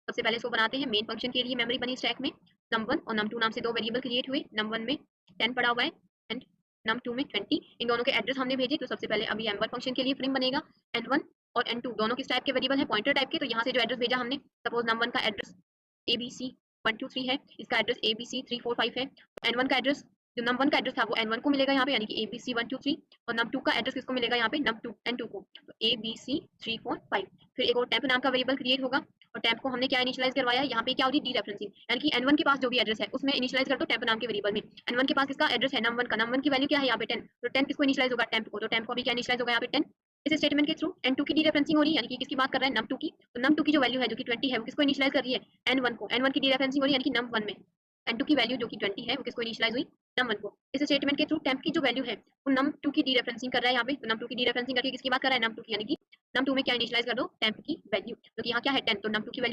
सबसे पहले इसको बनाते हैं। मेन फंक्शन के लिए मेमोरी बनी स्टैक में num1 और num2 नाम से दो वेरिएबल क्रिएट हुए। num1 में 10 पड़ा हुआ है एंड num2 में 20। इन दोनों के एड्रेस हमने भेजे। तो सबसे पहले अभी m1 फंक्शन के लिए फ्रेम बनेगा। n1 और n2 दोनों किस टाइप के वेरिएबल है, पॉइंटर टाइप के। तो यहाँ से जो एड्रेस भेजा हमने, सपोज num1 का एड्रेस abc 1 2 3 है, इसका एड्रेस abc 3 4 5 है। तो n1 का एड्रेस, जो num1 का एड्रेस था वो n1 को मिलेगा यहाँ पे, यानी कि abc 1 2 3। और num2 का एड्रेस किसको मिलेगा यहाँ पे, num2 n2 को, तो abc 3 4 5। फिर एक और टेम्प नाम का वेरिएबल क्रिएट होगा और टेम्प को हमने क्या इनिशियलाइज करवाया, यहाँ पे क्या होती है डीरेफरेंसिंग, यानी कि n1 के पास जो भी एड्रेस है उसमें इनिशियलाइज कर दो टेम्प नाम के वेरिएबल में। n1 के पास किसका एड्रेस है, num1 का, num1 की वैल्यू क्या है यहाँ पे 10, तो 10 किसको इनिशियलाइज होगा, टेम्प को, तो टेम्प को भी क्या इनिशियलाइज होगा यहाँ पे 10। इस स्टेटमेंट के थ्रू n2 की डीरेफरेंसिंग हो रही है, यानी कि किसकी बात कर रहा है, num2 की। तो num2 की जो वैल्यू है जो कि 20 है वो किसको इनिशियलाइज कर रही है, n1 को, n1 की डीरेफरेंसिंग हो रही है, यानी कि num1 में n2 की वैल्यू जो कि 20 है वो किसको इनिशियलाइज हुई, num1 को। इस स्टेटमेंट के थ्रू टेम्प की जो वैल्यू है वो num2 की डीरेफरेंसिंग कर रहा है यहाँ पे। तो num2 की डीरेफरेंसिंग करके किसकी बात कर रहा है, num2 की, यानी कि num2 में क्या इनिशियलाइज कर दो, टेम्प की वैल्यू, तो यहाँ क्या है 10, तो num2 की वैल्यू